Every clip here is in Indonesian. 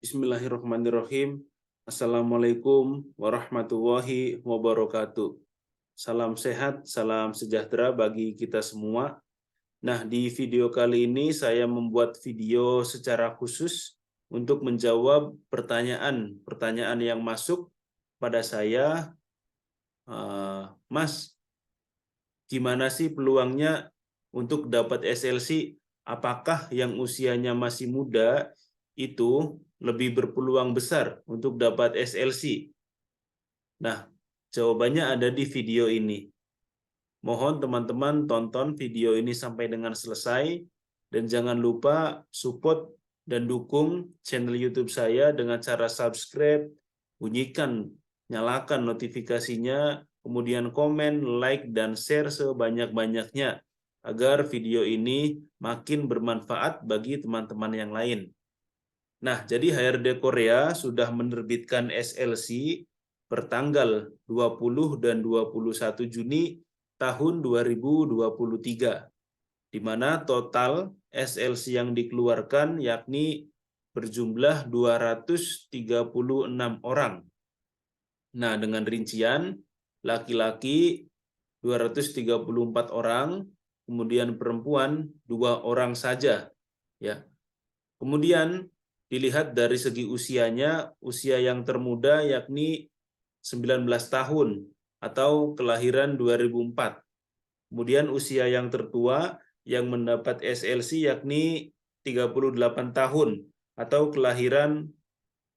Bismillahirrahmanirrahim. Assalamualaikum warahmatullahi wabarakatuh. Salam sehat, salam sejahtera bagi kita semua. Nah, di video kali ini saya membuat video secara khusus untuk menjawab pertanyaan yang masuk pada saya. Mas, gimana sih peluangnya untuk dapat SLC? Apakah yang usianya masih muda itu lebih berpeluang besar untuk dapat SLC? Nah, jawabannya ada di video ini. Mohon teman-teman tonton video ini sampai dengan selesai dan jangan lupa support dan dukung channel YouTube saya dengan cara subscribe, nyalakan notifikasinya, kemudian komen, like, dan share sebanyak-banyaknya agar video ini makin bermanfaat bagi teman-teman yang lain. Nah, jadi HRD Korea sudah menerbitkan SLC pertanggal 20 dan 21 Juni tahun 2023, di mana total SLC yang dikeluarkan yakni berjumlah 236 orang. Nah, dengan rincian laki-laki 234 orang, kemudian perempuan 2 orang saja, ya. Kemudian dilihat dari segi usianya, usia yang termuda yakni 19 tahun atau kelahiran 2004. Kemudian usia yang tertua yang mendapat SLC yakni 38 tahun atau kelahiran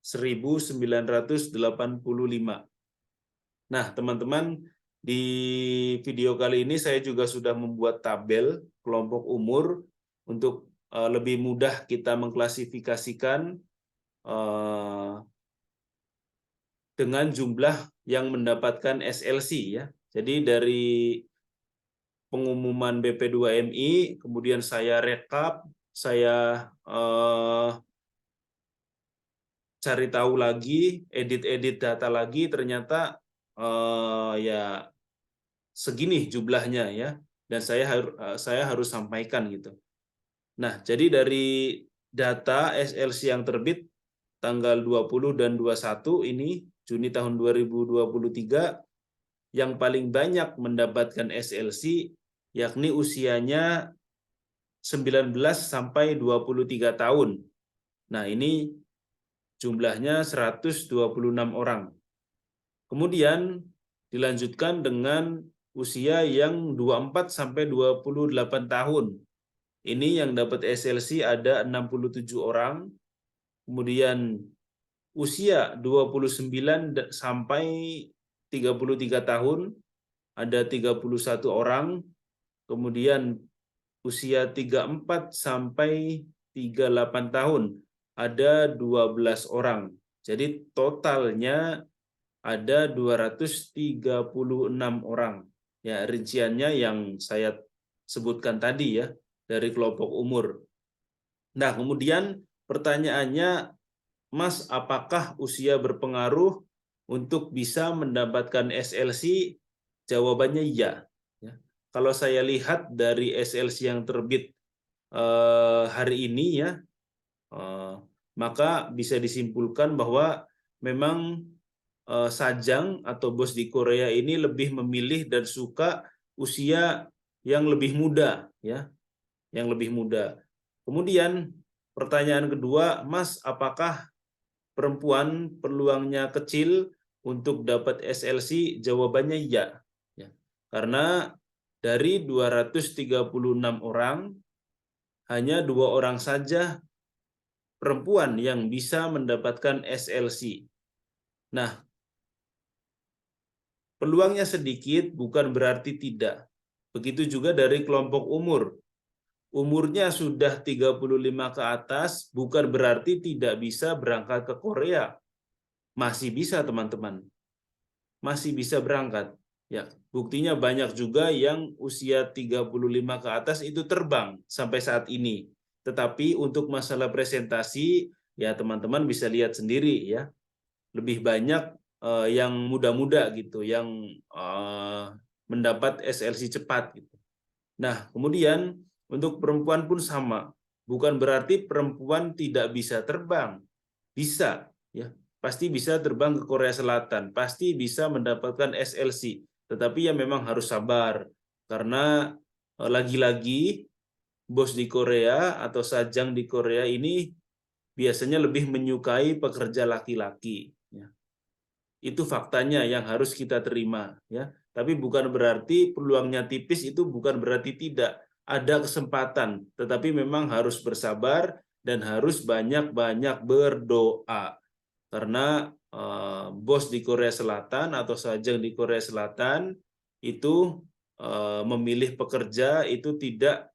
1985. Nah, teman-teman, di video kali ini saya juga sudah membuat tabel kelompok umur untuk lebih mudah kita mengklasifikasikan dengan jumlah yang mendapatkan SLC, ya. Jadi dari pengumuman BP2MI, kemudian saya rekap, saya cari tahu lagi, edit data lagi, ternyata ya segini jumlahnya, ya, dan saya harus sampaikan gitu. Nah, jadi dari data SLC yang terbit tanggal 20 dan 21 ini Juni tahun 2023, yang paling banyak mendapatkan SLC yakni usianya 19 sampai 23 tahun. Nah, ini jumlahnya 126 orang. Kemudian dilanjutkan dengan usia yang 24 sampai 28 tahun. Ini yang dapat SLC ada 67 orang. Kemudian usia 29 sampai 33 tahun ada 31 orang. Kemudian usia 34 sampai 38 tahun ada 12 orang. Jadi totalnya ada 236 orang. Ya, rinciannya yang saya sebutkan tadi, ya, dari kelompok umur. Nah, kemudian pertanyaannya, Mas, apakah usia berpengaruh untuk bisa mendapatkan SLC? Jawabannya iya. Ya. Kalau saya lihat dari SLC yang terbit hari ini, ya, maka bisa disimpulkan bahwa memang Sajang atau bos di Korea ini lebih memilih dan suka usia yang lebih muda, ya, yang lebih muda. Kemudian pertanyaan kedua, Mas, apakah perempuan peluangnya kecil untuk dapat SLC? Jawabannya iya, ya. Karena dari 236 orang hanya 2 orang saja perempuan yang bisa mendapatkan SLC. Nah, peluangnya sedikit bukan berarti tidak. Begitu juga dari kelompok umur. Umurnya sudah 35 ke atas bukan berarti tidak bisa berangkat ke Korea. Masih bisa, teman-teman. Masih bisa berangkat. Ya, buktinya banyak juga yang usia 35 ke atas itu terbang sampai saat ini. Tetapi untuk masalah presentasi, ya teman-teman bisa lihat sendiri, ya. Lebih banyak yang muda-muda gitu, yang mendapat SLC cepat gitu. Nah, kemudian untuk perempuan pun sama. Bukan berarti perempuan tidak bisa terbang. bisa, ya, pasti bisa terbang ke Korea Selatan, pasti bisa mendapatkan SLC. Tetapi ya memang harus sabar, karena lagi-lagi bos di Korea atau sajang di Korea ini biasanya lebih menyukai pekerja laki-laki. Ya. Itu faktanya yang harus kita terima, ya. Tapi bukan berarti peluangnya tipis, itu bukan berarti tidak ada kesempatan, tetapi memang harus bersabar dan harus banyak-banyak berdoa. Karena bos di Korea Selatan atau sajang di Korea Selatan itu memilih pekerja itu tidak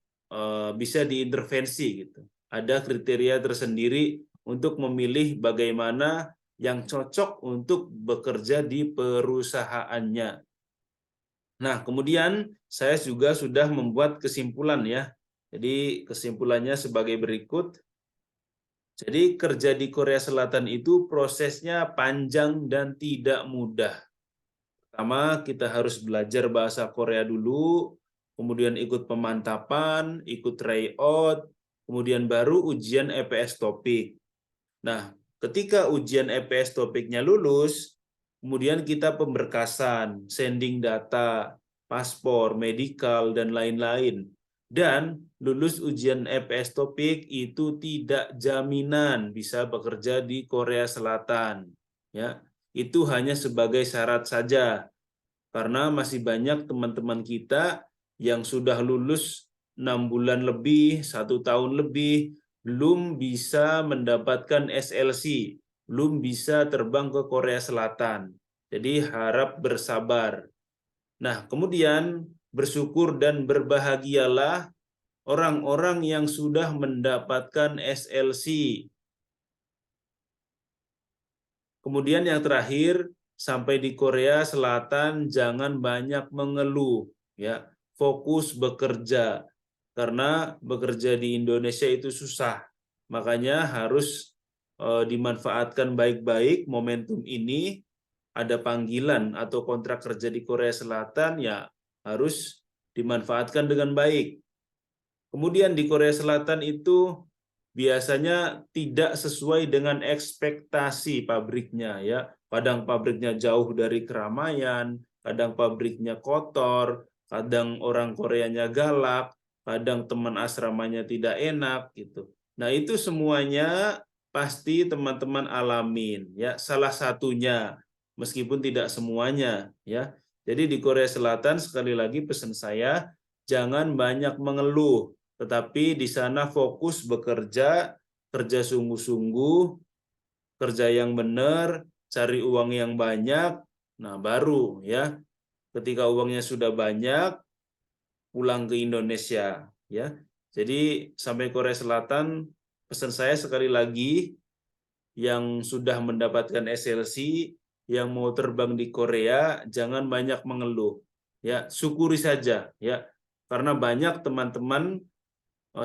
bisa diintervensi gitu. Ada kriteria tersendiri untuk memilih bagaimana yang cocok untuk bekerja di perusahaannya. Nah, kemudian saya juga sudah membuat kesimpulan ya. Jadi kesimpulannya sebagai berikut. Jadi kerja di Korea Selatan itu prosesnya panjang dan tidak mudah. Pertama, kita harus belajar bahasa Korea dulu, kemudian ikut pemantapan, ikut tryout, kemudian baru ujian EPS topik. Nah, ketika ujian EPS topiknya lulus, kemudian kita pemberkasan, sending data, paspor, medikal, dan lain-lain. Dan lulus ujian EPS topik itu tidak jaminan bisa bekerja di Korea Selatan. Ya, itu hanya sebagai syarat saja. Karena masih banyak teman-teman kita yang sudah lulus 6 bulan lebih, 1 tahun lebih, belum bisa mendapatkan SLC, belum bisa terbang ke Korea Selatan. Jadi harap bersabar. Nah, kemudian bersyukur dan berbahagialah orang-orang yang sudah mendapatkan SLC. Kemudian yang terakhir, sampai di Korea Selatan jangan banyak mengeluh, ya. Fokus bekerja. Karena bekerja di Indonesia itu susah. Makanya harus dimanfaatkan baik-baik momentum ini. Ada panggilan atau kontrak kerja di Korea Selatan, ya harus dimanfaatkan dengan baik. Kemudian di Korea Selatan itu biasanya tidak sesuai dengan ekspektasi pabriknya, ya. Kadang pabriknya jauh dari keramaian, kadang pabriknya kotor, kadang orang Koreanya galak, kadang teman asramanya tidak enak gitu. Nah, itu semuanya pasti teman-teman alamin, ya. Salah satunya, meskipun tidak semuanya, ya. Jadi di Korea Selatan sekali lagi pesan saya, jangan banyak mengeluh, tetapi di sana fokus bekerja, kerja sungguh-sungguh, kerja yang benar, cari uang yang banyak. Nah, baru ya, ketika uangnya sudah banyak, pulang ke Indonesia ya. Jadi sampai Korea Selatan, pesan saya sekali lagi, yang sudah mendapatkan SLC, yang mau terbang di Korea, jangan banyak mengeluh. Ya, syukuri saja ya. Karena banyak teman-teman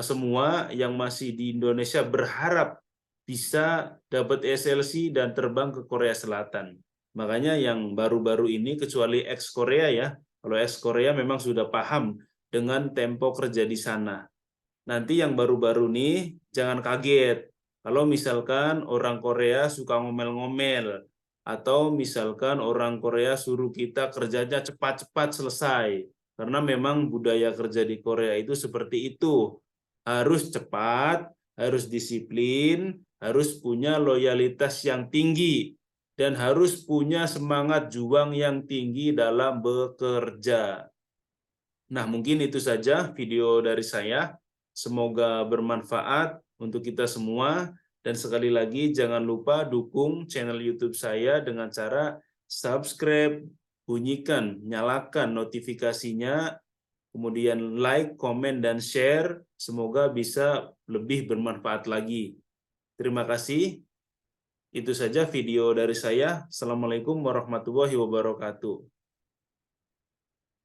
semua yang masih di Indonesia berharap bisa dapat SLC dan terbang ke Korea Selatan. Makanya yang baru-baru ini, kecuali ex-Korea ya, kalau ex-Korea memang sudah paham dengan tempo kerja di sana. Nanti yang baru-baru nih, jangan kaget. Kalau misalkan orang Korea suka ngomel-ngomel, atau misalkan orang Korea suruh kita kerjanya cepat-cepat selesai. Karena memang budaya kerja di Korea itu seperti itu. Harus cepat, harus disiplin, harus punya loyalitas yang tinggi, dan harus punya semangat juang yang tinggi dalam bekerja. Nah, mungkin itu saja video dari saya. Semoga bermanfaat untuk kita semua. Dan sekali lagi, jangan lupa dukung channel YouTube saya dengan cara subscribe, bunyikan, nyalakan notifikasinya, kemudian like, komen, dan share. Semoga bisa lebih bermanfaat lagi. Terima kasih. Itu saja video dari saya. Assalamualaikum warahmatullahi wabarakatuh.